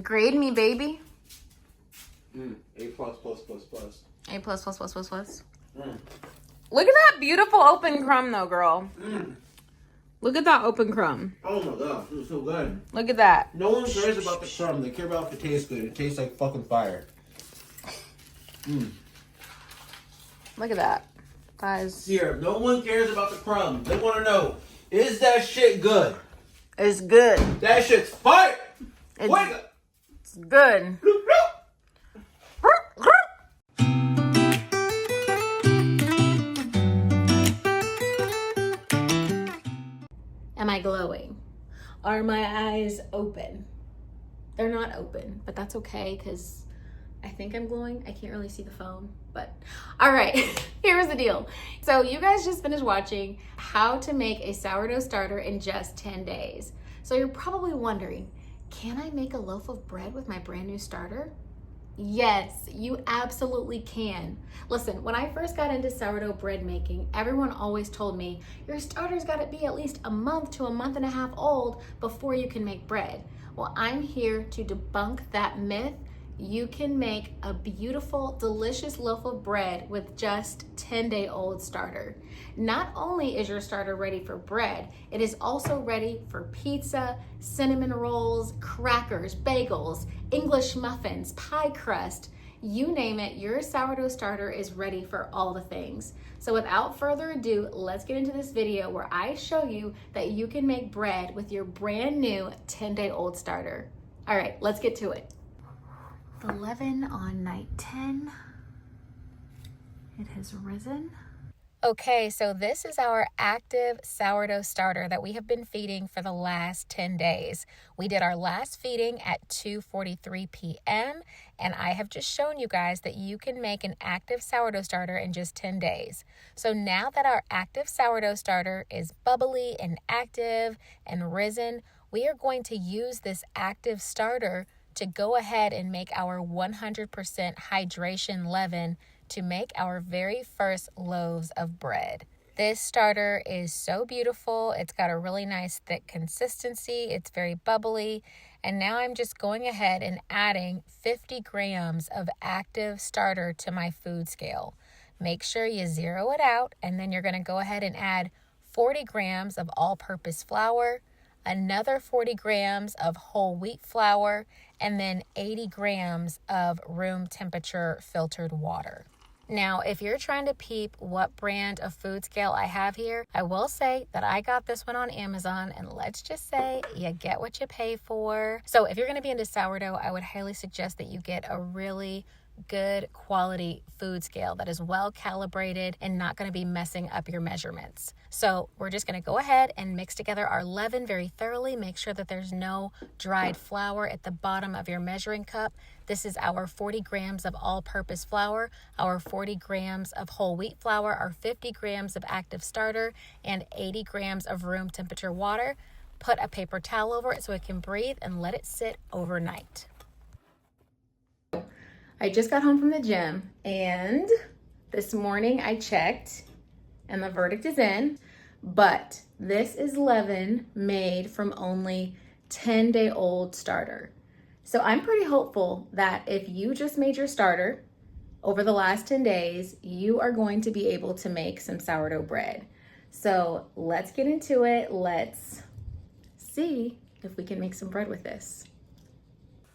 Grade me, baby. A plus plus plus plus. A plus plus plus plus plus. Look at that beautiful open crumb, though, girl. Look at that open crumb. Oh my gosh, this is so good. Look at that. No one cares about the crumb. They care about if it tastes good. It tastes like fucking fire. Look at that. Guys. Here, no one cares about the crumb. They want to know, is that shit good? It's good. That shit's fire. It's, Wake up. it's good. Am I glowing? Are my eyes open? They're not open, but that's okay because I think I'm glowing. I can't really see the phone, but all right, here's the deal. So you guys just finished watching how to make a sourdough starter in just 10 days. So you're probably wondering, can I make a loaf of bread with my brand new starter? Yes, you absolutely can. Listen, when I first got into sourdough bread making, everyone always told me, your starter's gotta be at least a month to a month and a half old before you can make bread. Well, I'm here to debunk that myth. You can make a beautiful, delicious loaf of bread with just 10-day-old starter. Not only is your starter ready for bread, it is also ready for pizza, cinnamon rolls, crackers, bagels, English muffins, pie crust, you name it, your sourdough starter is ready for all the things. So without further ado, let's get into this video where I show you that you can make bread with your brand new 10-day-old starter. All right, let's get to it. The leaven on night 10, it has risen. Okay, so this is our active sourdough starter that we have been feeding for the last 10 days. We did our last feeding at 2:43 p.m. and I have just shown you guys that you can make an active sourdough starter in just 10 days. So now that our active sourdough starter is bubbly and active and risen, we are going to use this active starter to go ahead and make our 100% hydration leaven to make our very first loaves of bread. This starter is so beautiful. It's got a really nice thick consistency. It's very bubbly. And now I'm just going ahead and adding 50 grams of active starter to my food scale. Make sure you zero it out, and then you're going to go ahead and add 40 grams of all-purpose flour, another 40 grams of whole wheat flour, and then 80 grams of room temperature filtered water. Now, if you're trying to peep what brand of food scale I have here, I will say that I got this one on Amazon, and let's just say you get what you pay for. So if you're going to be into sourdough, I would highly suggest that you get a really good quality food scale that is well calibrated and not going to be messing up your measurements. So we're just going to go ahead and mix together our leaven very thoroughly. Make sure that there's no dried flour at the bottom of your measuring cup. This is our 40 grams of all-purpose flour, our 40 grams of whole wheat flour, our 50 grams of active starter, and 80 grams of room temperature water. Put a paper towel over it so it can breathe and let it sit overnight. I just got home from the gym, and this morning I checked and the verdict is in, but this is leaven made from only 10-day-old starter. So I'm pretty hopeful that if you just made your starter over the last 10 days, you are going to be able to make some sourdough bread. So let's get into it. Let's see if we can make some bread with this.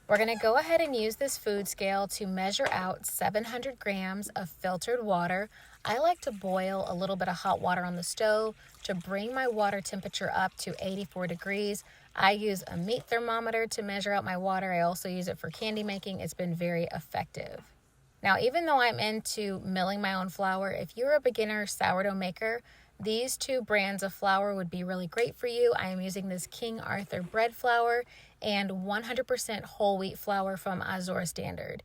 We're going to go ahead and use this food scale to measure out 700 grams of filtered water. I like to boil a little bit of hot water on the stove to bring my water temperature up to 84 degrees. I use a meat thermometer to measure out my water. I also use it for candy making. It's been very effective. Now, even though I'm into milling my own flour, if you're a beginner sourdough maker, these two brands of flour would be really great for you. I am using this King Arthur bread flour and 100% whole wheat flour from Azor Standard.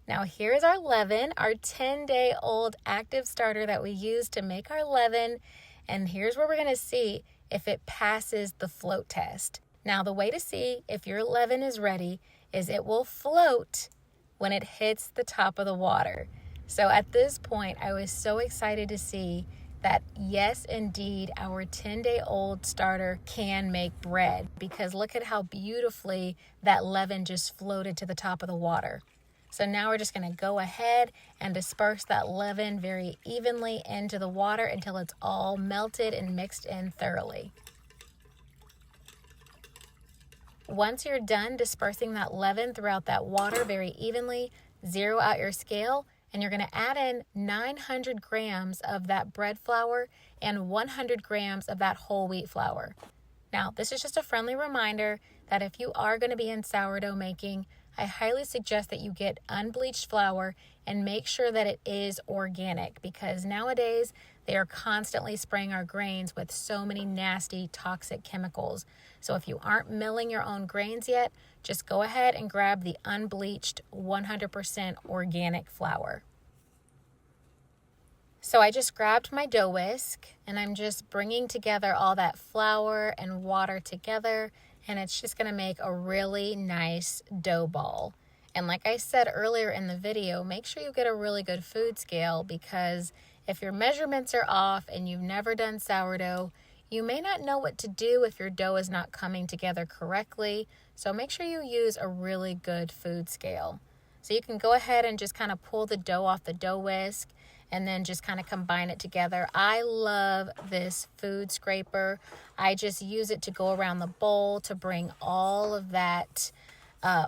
Now here's our leaven, our 10-day-old active starter that we use to make our leaven. And here's where we're going to see if it passes the float test. Now the way to see if your leaven is ready is it will float when it hits the top of the water. So at this point, I was so excited to see that yes, indeed, our 10-day-old starter can make bread, because look at how beautifully that leaven just floated to the top of the water. So now we're just going to go ahead and disperse that leaven very evenly into the water until it's all melted and mixed in thoroughly. Once you're done dispersing that leaven throughout that water very evenly, zero out your scale, and you're going to add in 900 grams of that bread flour and 100 grams of that whole wheat flour. Now, this is just a friendly reminder that if you are going to be in sourdough making, I highly suggest that you get unbleached flour and make sure that it is organic, because nowadays they are constantly spraying our grains with so many nasty toxic chemicals. So if you aren't milling your own grains yet, just go ahead and grab the unbleached 100% organic flour. So I just grabbed my dough whisk and I'm just bringing together all that flour and water together, and it's just going to make a really nice dough ball. And like I said earlier in the video, make sure you get a really good food scale, because if your measurements are off and you've never done sourdough, you may not know what to do if your dough is not coming together correctly. So make sure you use a really good food scale. So you can go ahead and just kind of pull the dough off the dough whisk and then just kind of combine it together. I love this food scraper. I just use it to go around the bowl to bring all of that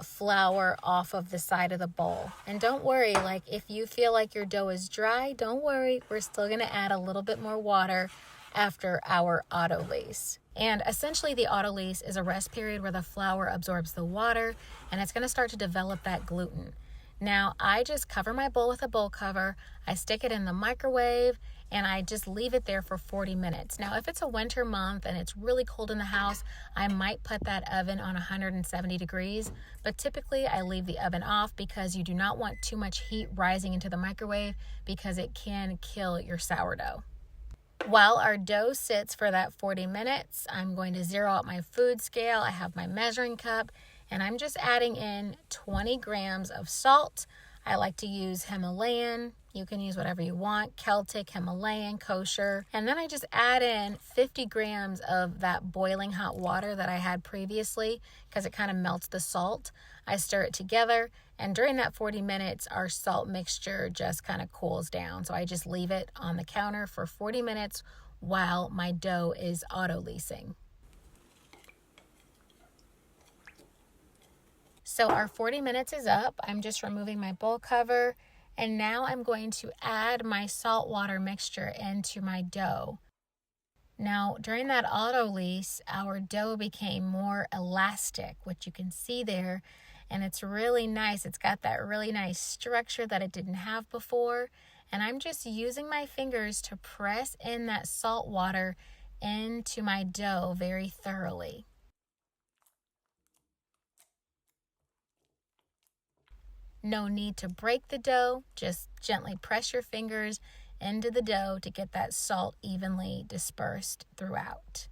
flour off of the side of the bowl. And don't worry, like if you feel like your dough is dry, don't worry. We're still going to add a little bit more water after our Autolyse. And essentially the Autolyse is a rest period where the flour absorbs the water and it's going to start to develop that gluten. Now I just cover my bowl with a bowl cover, I stick it in the microwave, and I just leave it there for 40 minutes. Now if it's a winter month and it's really cold in the house, I might put that oven on 170 degrees, but typically I leave the oven off because you do not want too much heat rising into the microwave, because it can kill your sourdough. While our dough sits for that 40 minutes, I'm going to zero out my food scale. I have my measuring cup, and I'm just adding in 20 grams of salt. I like to use Himalayan. You can use whatever you want, Celtic, Himalayan, kosher. And then I just add in 50 grams of that boiling hot water that I had previously, because it kind of melts the salt. I stir it together, and during that 40 minutes, our salt mixture just kind of cools down. So I just leave it on the counter for 40 minutes while my dough is autolysing. So our 40 minutes is up. I'm just removing my bowl cover, and now I'm going to add my salt water mixture into my dough. Now, during that Autolyse, our dough became more elastic, which you can see there, and it's really nice. It's got that really nice structure that it didn't have before, and I'm just using my fingers to press in that salt water into my dough very thoroughly. No need to break the dough, just gently press your fingers into the dough to get that salt evenly dispersed throughout.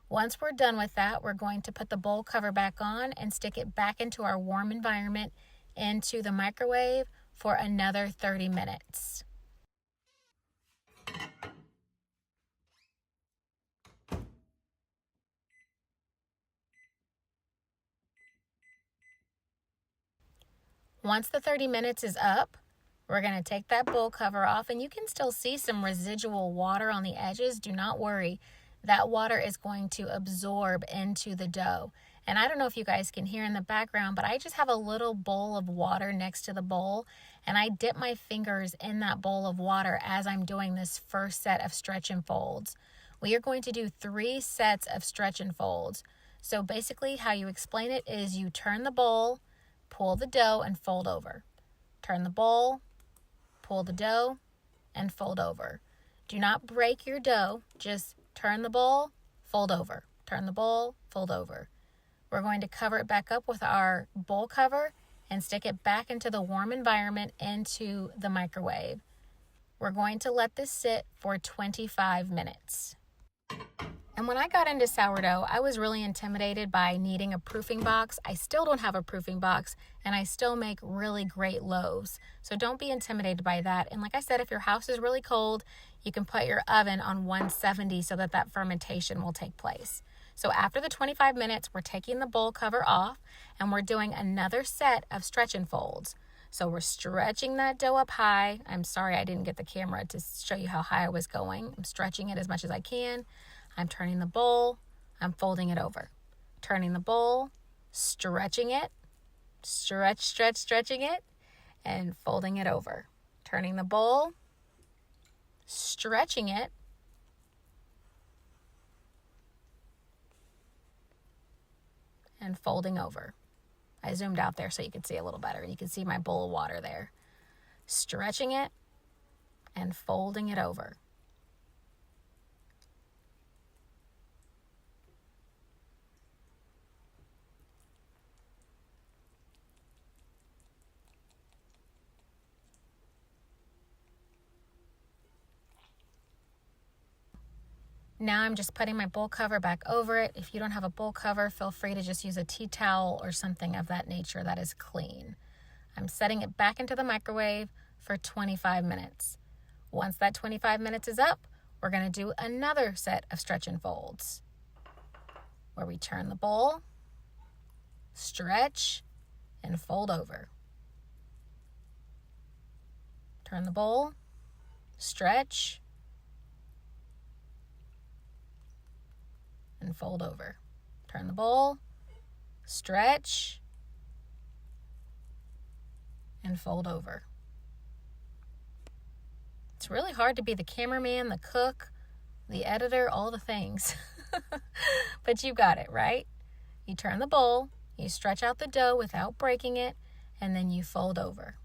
Once we're done with that, we're going to put the bowl cover back on and stick it back into our warm environment into the microwave for another 30 minutes. Once the 30 minutes is up, we're going to take that bowl cover off, and you can still see some residual water on the edges. Do not worry. That water is going to absorb into the dough. And I don't know if you guys can hear in the background, but I just have a little bowl of water next to the bowl, and I dip my fingers in that bowl of water as I'm doing this first set of stretch and folds. We are going to do 3 sets of stretch and folds. So basically how you explain it is you turn the bowl, pull the dough, and fold over. Turn the bowl, pull the dough, and fold over. Do not break your dough. Just turn the bowl, fold over. Turn the bowl, fold over. We're going to cover it back up with our bowl cover and stick it back into the warm environment into the microwave. We're going to let this sit for 25 minutes. And when I got into sourdough, I was really intimidated by needing a proofing box. I still don't have a proofing box, and I still make really great loaves. So don't be intimidated by that. And like I said, if your house is really cold, you can put your oven on 170 so that fermentation will take place. So after the 25 minutes, we're taking the bowl cover off, and we're doing another set of stretch and folds. So we're stretching that dough up high. I'm sorry I didn't get the camera to show you how high I was going. I'm stretching it as much as I can. I'm turning the bowl, I'm folding it over. Turning the bowl, stretching it, stretching it, and folding it over. Turning the bowl, stretching it, and folding over. I zoomed out there so you could see a little better, and you can see my bowl of water there. Stretching it and folding it over. Now I'm just putting my bowl cover back over it. If you don't have a bowl cover, feel free to just use a tea towel or something of that nature that is clean. I'm setting it back into the microwave for 25 minutes. Once that 25 minutes is up, we're going to do another set of stretch and folds, where we turn the bowl, stretch, and fold over. Turn the bowl, stretch, and fold over. Turn the bowl, stretch, and fold over. It's really hard to be the cameraman, the cook, the editor, all the things. But you got it, right? You turn the bowl, you stretch out the dough without breaking it, and then you fold over.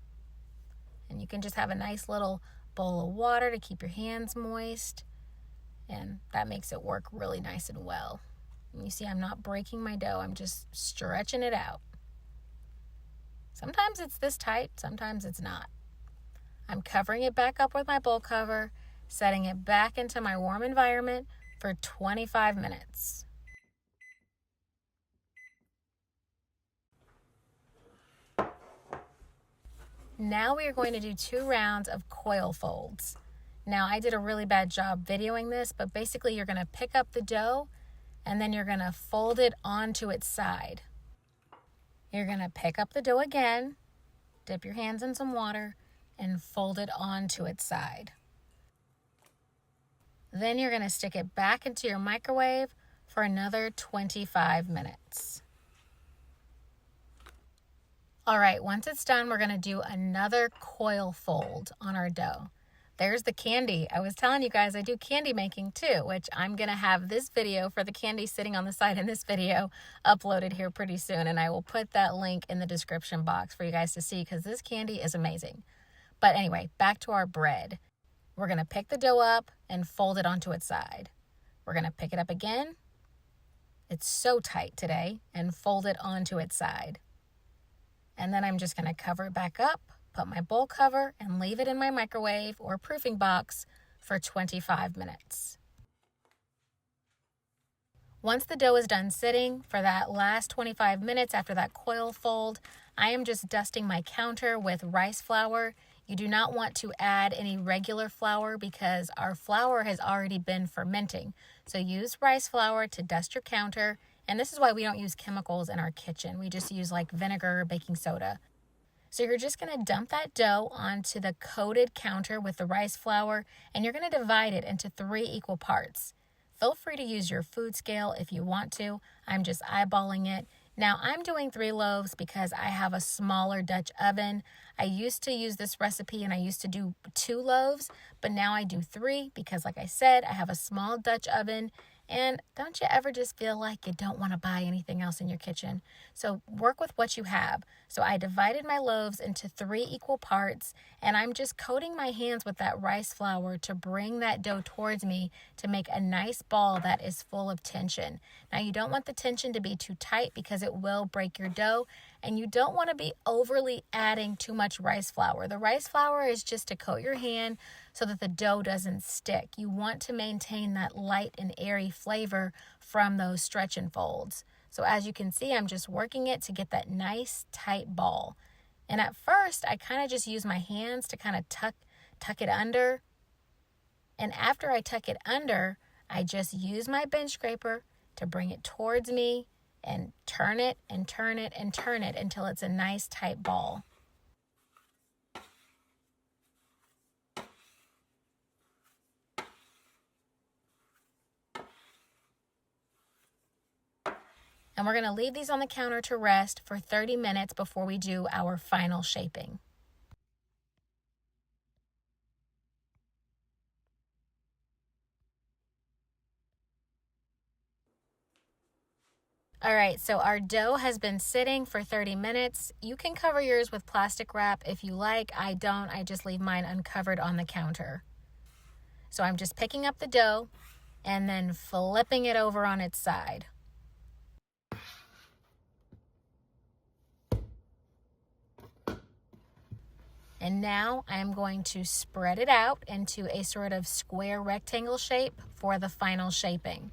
And you can just have a nice little bowl of water to keep your hands moist. And that makes it work really nice and well. And you see, I'm not breaking my dough. I'm just stretching it out. Sometimes it's this tight, sometimes it's not. I'm covering it back up with my bowl cover, setting it back into my warm environment for 25 minutes. Now we are going to do 2 rounds of coil folds. Now, I did a really bad job videoing this, but basically you're going to pick up the dough and then you're going to fold it onto its side. You're going to pick up the dough again, dip your hands in some water, and fold it onto its side. Then you're going to stick it back into your microwave for another 25 minutes. All right, once it's done, we're going to do another coil fold on our dough. There's the candy. I was telling you guys I do candy making too, which I'm going to have this video for the candy sitting on the side in this video uploaded here pretty soon. And I will put that link in the description box for you guys to see because this candy is amazing. But anyway, back to our bread. We're going to pick the dough up and fold it onto its side. We're going to pick it up again. It's so tight today, and fold it onto its side. And then I'm just going to cover it back up, put my bowl cover, and leave it in my microwave or proofing box for 25 minutes. Once the dough is done sitting, for that last 25 minutes after that coil fold, I am just dusting my counter with rice flour. You do not want to add any regular flour because our flour has already been fermenting. So use rice flour to dust your counter. And this is why we don't use chemicals in our kitchen. We just use like vinegar or baking soda. So you're just going to dump that dough onto the coated counter with the rice flour, and you're going to divide it into 3 equal parts. Feel free to use your food scale if you want to. I'm just eyeballing it. Now I'm doing 3 loaves because I have a smaller Dutch oven. I used to use this recipe and I used to do 2 loaves, but now I do 3 because like I said, I have a small Dutch oven. And don't you ever just feel like you don't want to buy anything else in your kitchen? So work with what you have. So I divided my loaves into 3 equal parts, and I'm just coating my hands with that rice flour to bring that dough towards me to make a nice ball that is full of tension. Now you don't want the tension to be too tight because it will break your dough, And you don't want to be overly adding too much rice flour. The rice flour is just to coat your hand so that the dough doesn't stick. You want to maintain that light and airy flavor from those stretch and folds. So as you can see, I'm just working it to get that nice tight ball. And at first, I kind of just use my hands to kind of tuck it under. And after I tuck it under, I just use my bench scraper to bring it towards me and turn it and turn it and turn it until it's a nice tight ball. And we're going to leave these on the counter to rest for 30 minutes before we do our final shaping. All right, so our dough has been sitting for 30 minutes. You can cover yours with plastic wrap if you like. I don't. I just leave mine uncovered on the counter. So I'm just picking up the dough and then flipping it over on its side. And now I'm going to spread it out into a sort of square rectangle shape for the final shaping.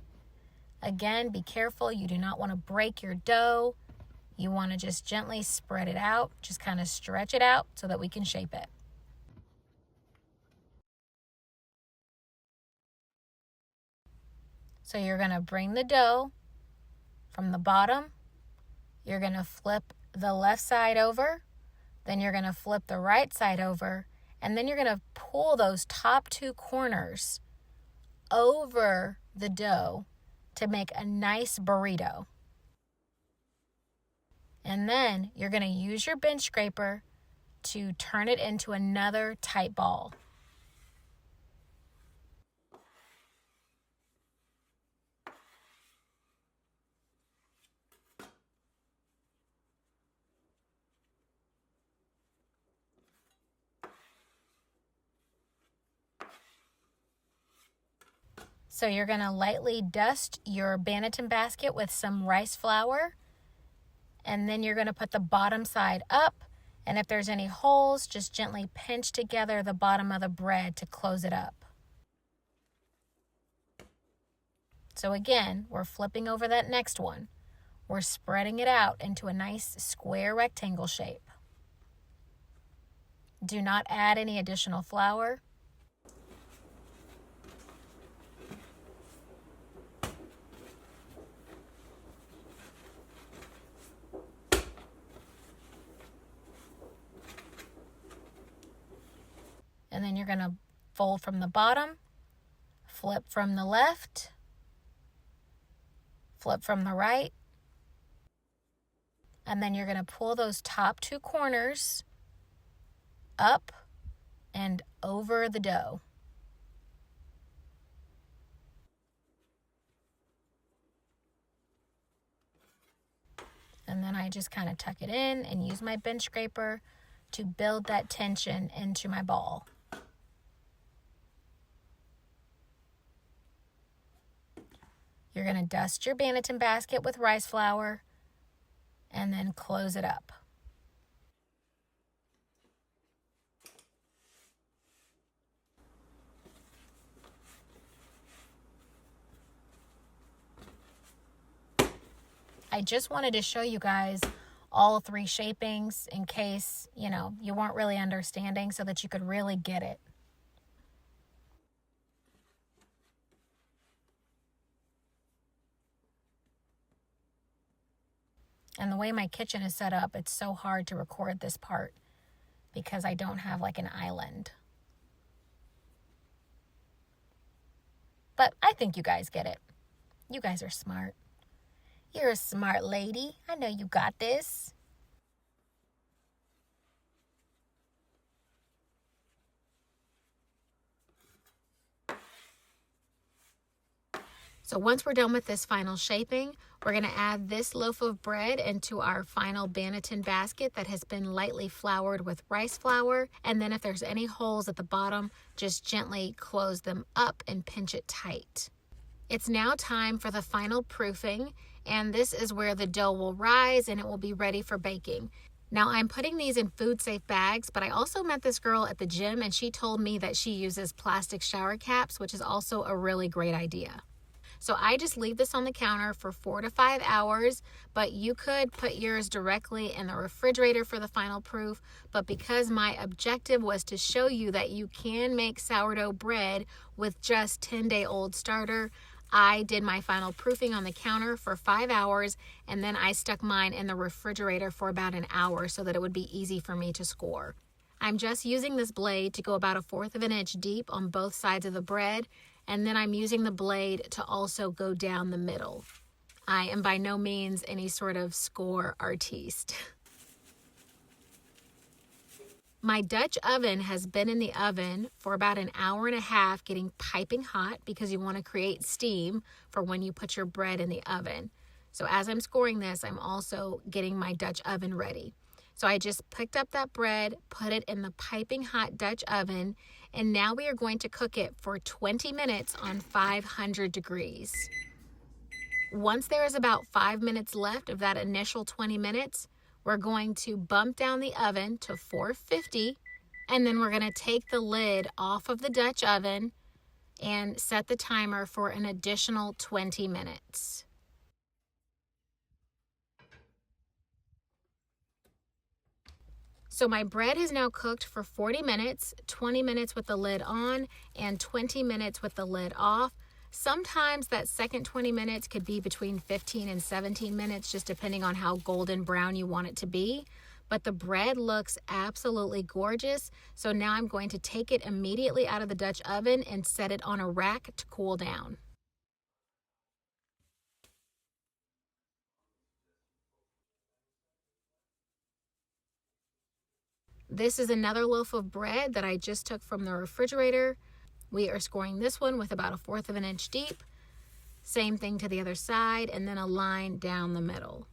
Again, be careful. You do not want to break your dough. You want to just gently spread it out, just kind of stretch it out so that we can shape it. So you're going to bring the dough from the bottom. You're going to flip the left side over. Then you're going to flip the right side over. And then you're going to pull those top two corners over the dough to make a nice burrito. And then you're going to use your bench scraper to turn it into another tight ball. So you're going to lightly dust your Banneton basket with some rice flour. And then you're going to put the bottom side up. And if there's any holes, just gently pinch together the bottom of the bread to close it up. So again, we're flipping over that next one. We're spreading it out into a nice square rectangle shape. Do not add any additional flour. And then you're going to fold from the bottom, flip from the left, flip from the right, and then you're going to pull those top two corners up and over the dough. And then I just kind of tuck it in and use my bench scraper to build that tension into my ball. You're going to dust your Banneton basket with rice flour and then close it up. I just wanted to show you guys all three shapings in case, you weren't really understanding so that you could really get it. And the way my kitchen is set up, it's so hard to record this part because I don't have like an island. But I think you guys get it. You guys are smart. You're a smart lady. I know you got this. So once we're done with this final shaping, we're going to add this loaf of bread into our final Banneton basket that has been lightly floured with rice flour. And then if there's any holes at the bottom, just gently close them up and pinch it tight. It's now time for the final proofing. and this is where the dough will rise and it will be ready for baking. Now I'm putting these in food safe bags, but I also met this girl at the gym and she told me that she uses plastic shower caps, which is also a really great idea. So I just leave this on the counter for 4 to 5 hours, but you could put yours directly in the refrigerator for the final proof. But because my objective was to show you that you can make sourdough bread with just 10-day-old starter, I did my final proofing on the counter for 5 hours, and then I stuck mine in the refrigerator for about an hour so that it would be easy for me to score. I'm just using this blade to go about 1/4 of an inch deep on both sides of the bread, and then I'm using the blade to also go down the middle. I am by no means any sort of score artiste. My Dutch oven has been in the oven for about an hour and a half, getting piping hot because you want to create steam for when you put your bread in the oven. So as I'm scoring this, I'm also getting my Dutch oven ready. So I just picked up that bread, put it in the piping hot Dutch oven, and now we are going to cook it for 20 minutes on 500 degrees. Once there is about 5 minutes left of that initial 20 minutes, we're going to bump down the oven to 450, and then we're going to take the lid off of the Dutch oven and set the timer for an additional 20 minutes. So my bread is now cooked for 40 minutes, 20 minutes with the lid on and 20 minutes with the lid off. Sometimes that second 20 minutes could be between 15 and 17 minutes, just depending on how golden brown you want it to be. But the bread looks absolutely gorgeous. So now I'm going to take it immediately out of the Dutch oven and set it on a rack to cool down. This is another loaf of bread that I just took from the refrigerator. We are scoring this one with about 1/4 of an inch deep. Same thing to the other side, and then a line down the middle.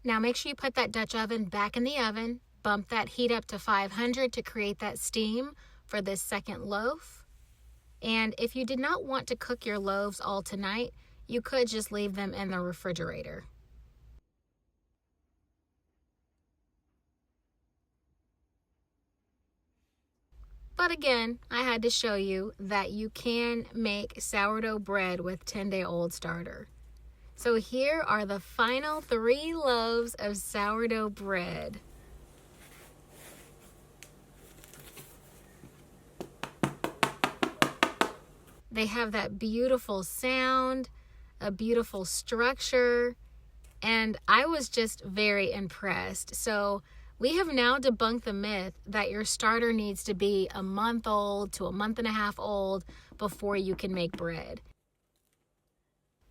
Now make sure you put that Dutch oven back in the oven. Bump that heat up to 500 to create that steam for this second loaf. And if you did not want to cook your loaves all tonight, you could just leave them in the refrigerator. But again, I had to show you that you can make sourdough bread with 10-day-old starter. So here are the final 3 loaves of sourdough bread. They have that beautiful sound, a beautiful structure, and I was just very impressed. So we have now debunked the myth that your starter needs to be a month old to a month and a half old before you can make bread.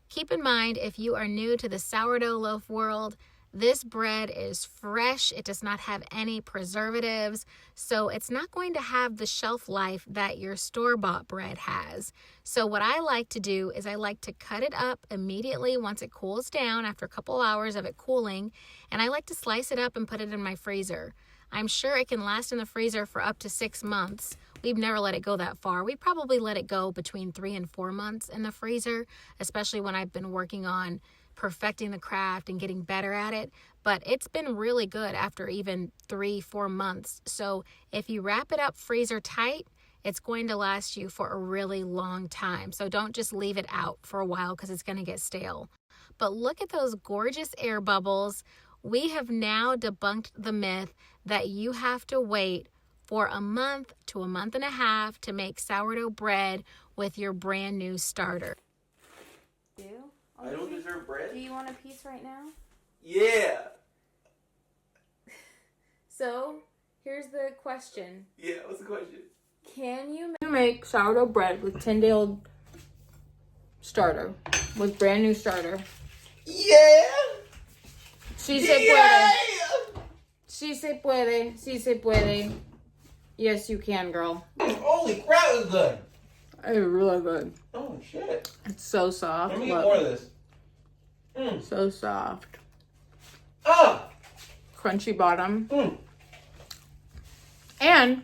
Keep in mind, if you are new to the sourdough loaf world, this bread is fresh. It does not have any preservatives, so it's not going to have the shelf life that your store-bought bread has. So what I like to do is I like to cut it up immediately once it cools down after a couple hours of it cooling, and I like to slice it up and put it in my freezer. I'm sure it can last in the freezer for up to 6 months. We've never let it go that far. We probably let it go between 3 and 4 months in the freezer, especially when I've been working on perfecting the craft and getting better at it. But it's been really good after even 3-4 months. So if you wrap it up freezer tight, it's going to last you for a really long time. So don't just leave it out for a while because it's going to get stale. But look at those gorgeous air bubbles. We have now debunked the myth that you have to wait for a month to a month and a half to make sourdough bread with your brand new starter. I don't deserve bread? Do you want a piece right now? Yeah. So, here's the question. Yeah, what's the question? Can you make sourdough bread with 10-day-old starter? With brand new starter? Yeah. Sí se puede. Sí se puede. Sí se puede. Yes, you can, girl. Holy crap, it's good. It's really good. Oh, shit. It's so soft. Let me get more of this. So soft. Ah! Crunchy bottom. And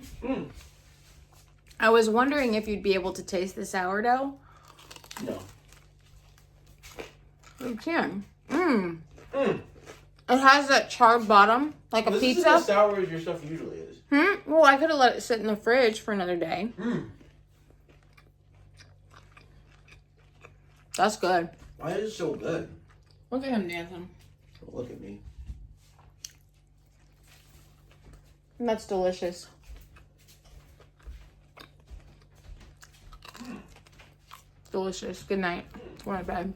I was wondering if you'd be able to taste the sourdough. No. You can. Mmm. It has that charred bottom, like a this pizza. This isn't as sour as your stuff usually is. Well, I could have let it sit in the fridge for another day. That's good. Why is it so good? Look at him dancing. Oh, look at me. That's delicious. Delicious. Good night. Going to bed.